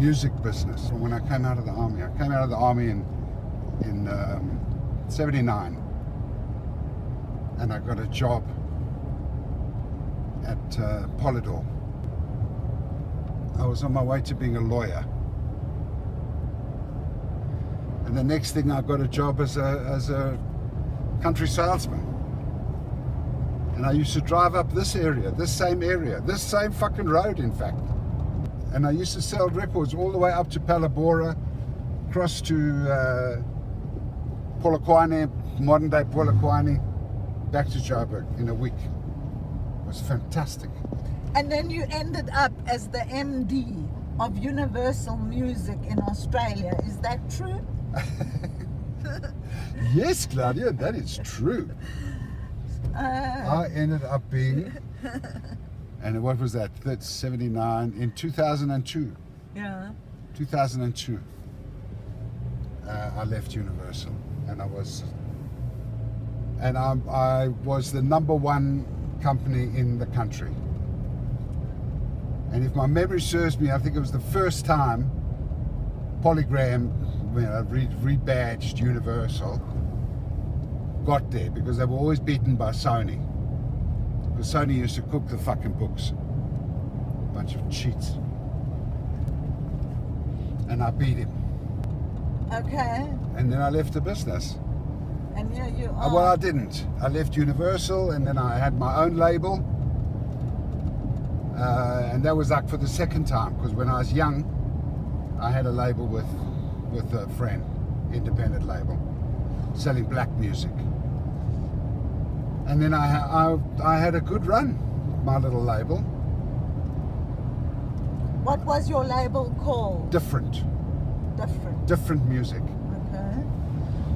music business when I came out of the army. I came out of the army in 79, and I got a job at Polydor. I was on my way to being a lawyer, and the next thing I got a job as a country salesman. And I used to drive up this area, this same fucking road, in fact. And I used to sell records all the way up to Palabora, across to Polokwane, modern day Polokwane, back to Joburg in a week. It was fantastic. And then you ended up as the MD of Universal Music in Australia. Is that true? Yes, Claudia, that is true. I ended up being, and what was that? That's 79 in 2002. Yeah. 2002. I left Universal, and I was the number one company in the country. And if my memory serves me, I think it was the first time Polygram, rebadged Universal, got there, because they were always beaten by Sony. Because Sony used to cook the fucking books. Bunch of cheats. And I beat him. Okay. And then I left the business. And here you are. Well, I didn't. I left Universal, and then I had my own label. And that was like for the second time, because when I was young, I had a label with a friend, independent label, selling black music. And then I had a good run, my little label. What was your label called? Different music. Okay.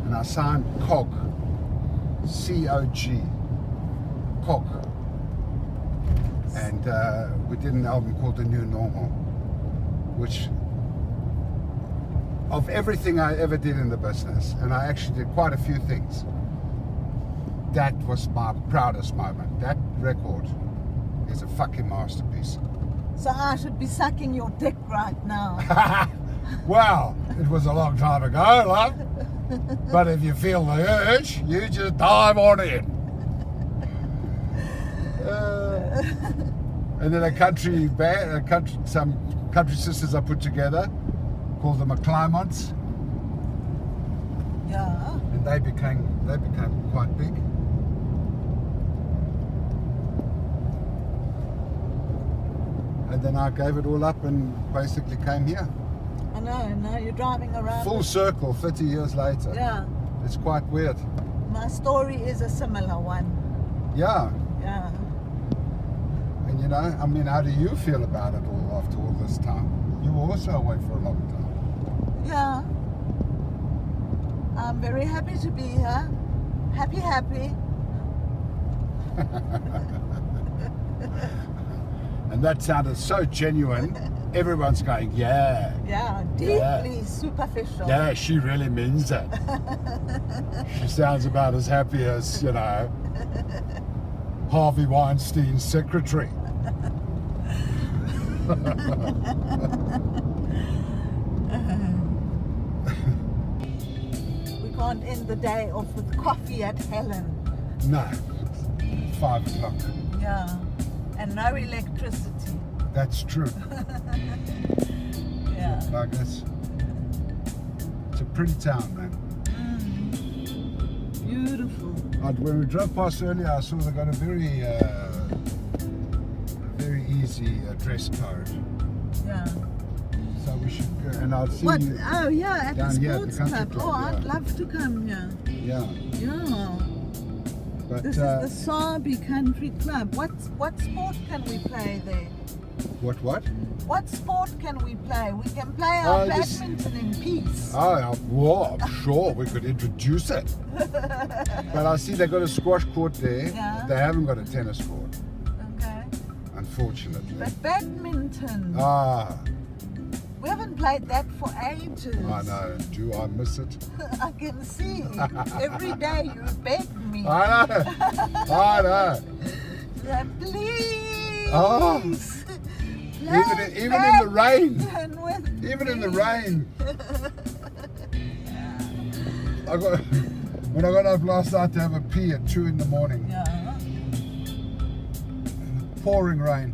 And I signed COG, C-O-G, COG. And we did an album called The New Normal, which, of everything I ever did in the business, and I actually did quite a few things, that was my proudest moment. That record is a fucking masterpiece. So I should be sucking your dick right now. Well, it was a long time ago, love. But if you feel the urge, you just dive on in. And then some country sisters I put together, called the McClymonts. Yeah. And they became quite big. And then I gave it all up and basically came here. I know, now you're driving around. Full circle, 30 years later. Yeah. It's quite weird. My story is a similar one. Yeah. Yeah. And you know, I mean, how do you feel about it all after all this time? You were also away for a long time. Yeah. I'm very happy to be here. Happy. And that sounded so genuine. Everyone's going, yeah. Yeah, deeply superficial. Yeah, she really means it. She sounds about as happy as, you know, Harvey Weinstein's secretary. We can't end the day off with coffee at Helen. No, 5 o'clock. Yeah, and no electricity. That's true. Yeah. Like this. It's a pretty town, man. Beautiful. When we drove past earlier, I saw they got a very easy dress code. Yeah. So we should go, and I'll see What? you. Oh yeah, at the down here at the sports country club. club, Oh, I'd yeah. love to come here. Yeah. Yeah. But This is the Sabi Country Club. What sport can we play there? what? What sport can we play? We can play our this- badminton in peace. Oh, well, I'm sure we could introduce it. But I see they got a squash court there. Yeah. They haven't got a tennis court, Okay. unfortunately. But badminton. Ah, We haven't played that for ages. I know. Do I miss it? I can see. Every day you beg me. I know. Please. Oh. Even in the rain. And with Even in the me. rain. When I got up last night to have a pee at 2 in the morning. Yeah. Pouring rain.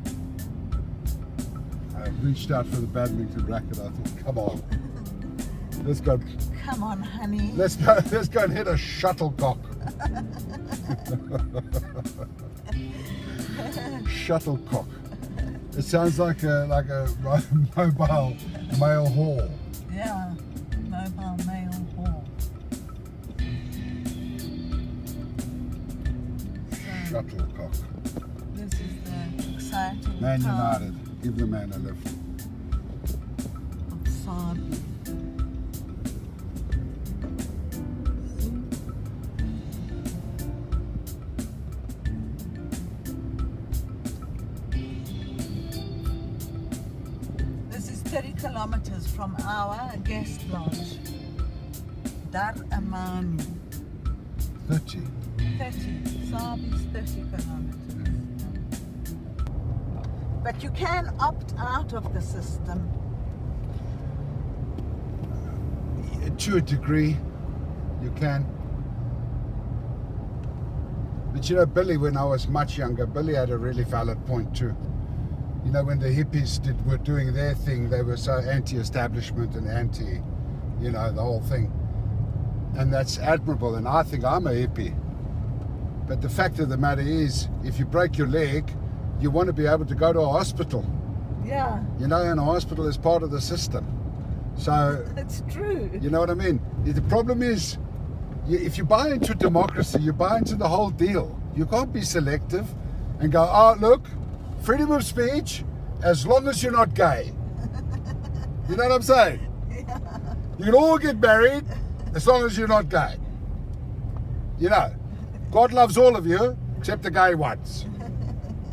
I reached out for the badminton racket. I thought, come on. Let's go Come on, honey. Let's go and hit a shuttlecock. Shuttlecock. It sounds like a mobile mail hall. Yeah, mobile mail hall. So Shuttlecock. this is the exciting Man town United. Give the man a lift. of Sabi. This is 30 kilometers from our guest lodge, Dar Amani. 30. 30. Sabi's 30 kilometers. But you can opt out of the system. To a degree, you can. But you know, Billy, when I was much younger, Billy had a really valid point too. You know, when the hippies were doing their thing, they were so anti-establishment and anti, you know, the whole thing. And that's admirable, and I think I'm a hippie. But the fact of the matter is, if you break your leg, you want to be able to go to a hospital. Yeah, You know, and a hospital is part of the system. So, it's true. you know what I mean? The problem is, if you buy into democracy, you buy into the whole deal. You can't be selective and go, oh, look, freedom of speech, as long as you're not gay. You know what I'm saying? Yeah. You can all get married as long as you're not gay. You know, God loves all of you except the gay ones.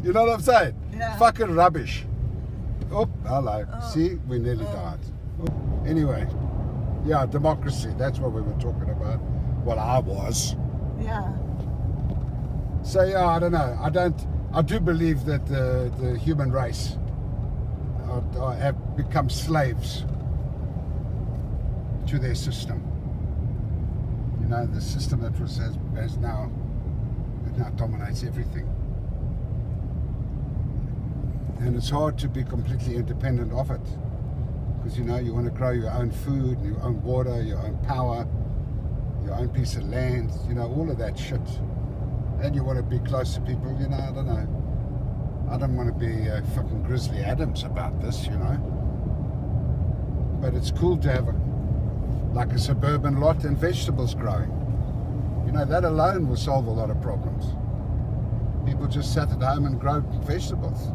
You know what I'm saying? Yeah. Fucking rubbish. Oh, hello. Oh. See, we nearly died. Oh. Anyway, yeah, democracy. That's what we were talking about. Well, I was. Yeah. So yeah, I don't know. I do believe that the human race have become slaves to their system. You know, the system that has now dominates everything. And it's hard to be completely independent of it. Because, you know, you want to grow your own food, your own water, your own power, your own piece of land, you know, all of that shit. And you want to be close to people, you know, I don't know. I don't want to be fucking Grizzly Adams about this, you know. But it's cool to have a suburban lot and vegetables growing. You know, that alone will solve a lot of problems. People just sat at home and grow vegetables.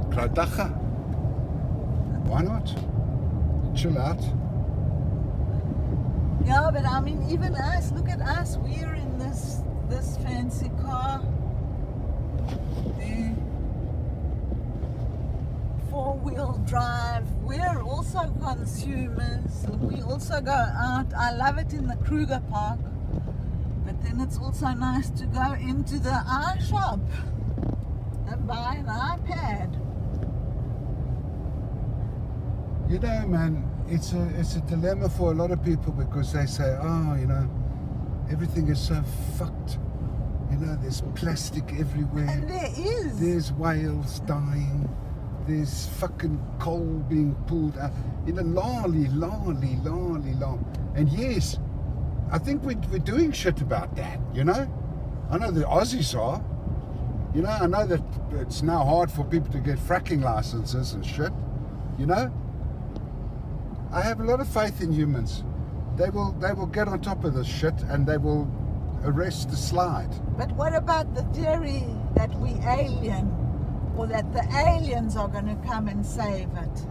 Grow dacha. Why not? Chill out. Yeah, but I mean, even us, look at us, we're in this fancy car. The four-wheel drive. We're also consumers. We also go out. I love it in the Kruger Park. But then it's also nice to go into the iShop and buy an iPad. You know, man, it's a dilemma for a lot of people because they say, oh, you know, everything is so fucked. You know, there's plastic everywhere. And there is. There's whales dying. There's fucking coal being pulled out. You know, lolly. And yes, I think we're doing shit about that, you know? I know the Aussies are. You know, I know that it's now hard for people to get fracking licenses and shit, you know? I have a lot of faith in humans. They will get on top of this shit and they will arrest the slide. But what about the theory that we alien, or that the aliens are going to come and save it?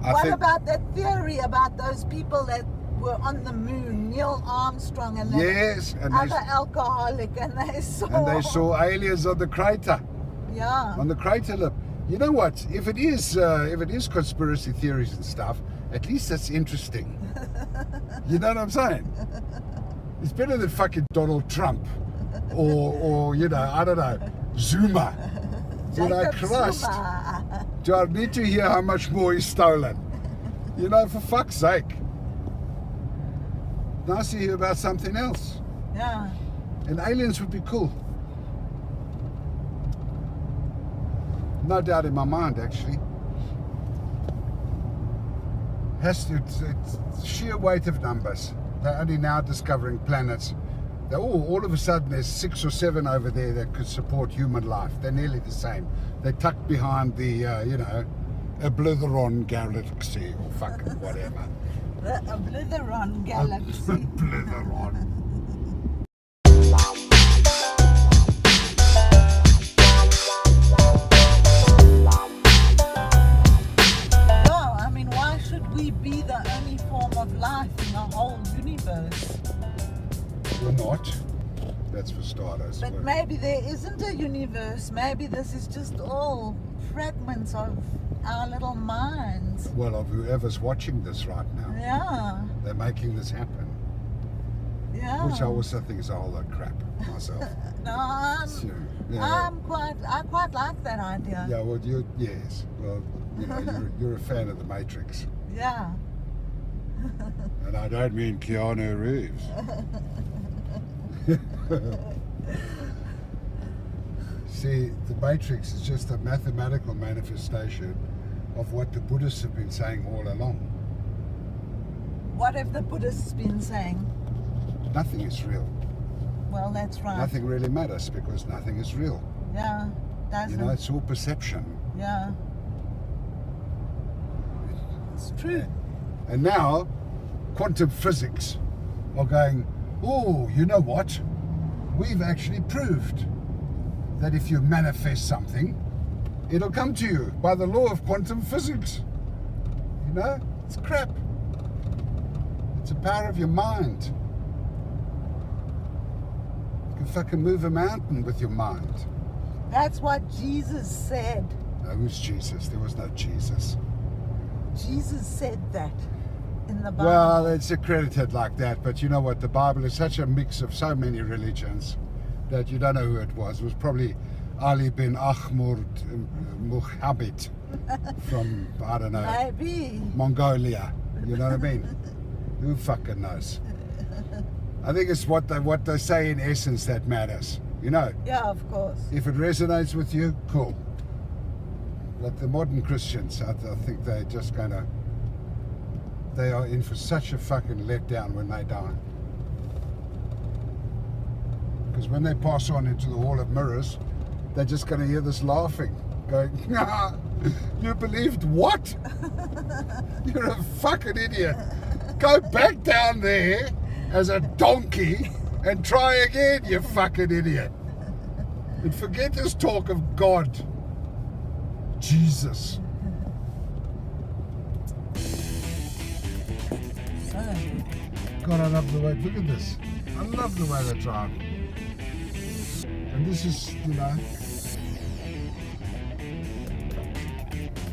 What about that theory about those people that were on the moon, Neil Armstrong and the yes, and other alcoholic, and they saw aliens on the crater, yeah, on the crater lip. You know what? If it is conspiracy theories and stuff, at least that's interesting. You know what I'm saying? It's better than fucking Donald Trump or you know, I don't know, Zuma. When I Jacob crushed, Zuma. do I need to hear how much more he's stolen? You know, for fuck's sake. Nice to hear about something else. Yeah. And aliens would be cool. No doubt in my mind, actually. It's sheer weight of numbers. They're only now discovering planets. All of a sudden there's 6 or 7 over there that could support human life. They're nearly the same. They're tucked behind the, Oblitheron galaxy or fucking whatever. The Oblitheron galaxy. Oblitheron. No, I mean, why should we be the only form of life in the whole universe? We're not. That's for starters. But maybe there isn't a universe. Maybe this is just all fragments of our little minds. Well, of whoever's watching this right now. Yeah. They're making this happen. Yeah. Which I also think is a whole lot of crap myself. No, So, yeah. I quite like that idea. Yeah, well, yes. Well, you're a fan of The Matrix. Yeah. And I don't mean Keanu Reeves. See, The Matrix is just a mathematical manifestation of what the Buddhists have been saying all along. What have the Buddhists been saying? Nothing is real. Well, that's right. Nothing really matters because nothing is real. Yeah. Doesn't. It's all perception. Yeah. It's true. And now, quantum physics are going, oh, you know what? We've actually proved that if you manifest something, it'll come to you by the law of quantum physics. It's crap. It's the power of your mind. You can fucking move a mountain with your mind. That's what Jesus said. No, who's Jesus? There was no Jesus. Jesus said that in the Bible. Well, it's accredited like that, but you know what? The Bible is such a mix of so many religions that you don't know who it was. It was probably Ali bin Ahmad Muhammad from, I don't know, Maybe. Mongolia. You know what I mean? Who fucking knows? I think it's what they say in essence that matters. Yeah, of course. If it resonates with you, cool. But the modern Christians, I think they're just they are in for such a fucking letdown when they die. Because when they pass on into the Hall of Mirrors, they're just going to hear this laughing, going, you believed what? You're a fucking idiot. Go back down there as a donkey and try again, you fucking idiot. And forget this talk of God. Jesus. So, God, I love the way, look at this. I love the way they drive. And this is,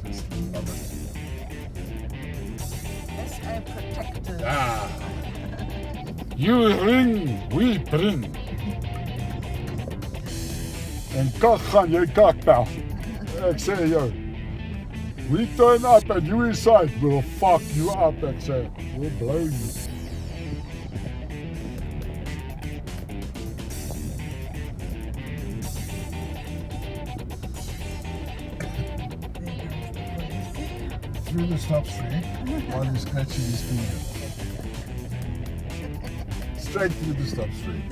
just love it. that's a protector. Ah. You ring, we bring. En kak gaan jy kakbel. Ek sê jou. We turn up and you inside, we'll fuck you up, ek sê. We'll blow you. Through the stop street while he's scratching his finger. Straight through the stop street.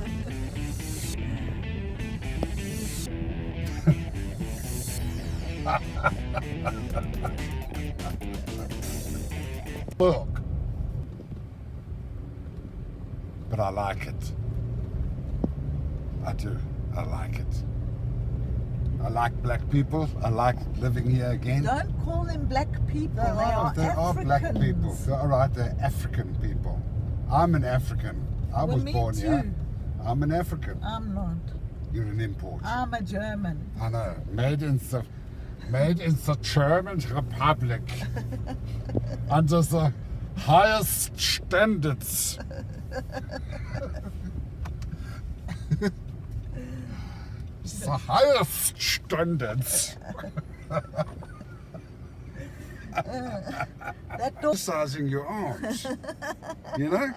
Look. But I like it. I do. I like it. I like black people. I like living here again. Don't call them black people. They are black people. All right, they're African people. I'm an African. I was me born too. here. I'm an African. I'm not. You're an import. I'm a German. I know. Made in the German Republic. Under the highest standards. the highest standards. That dog. Exercising your arms, you know?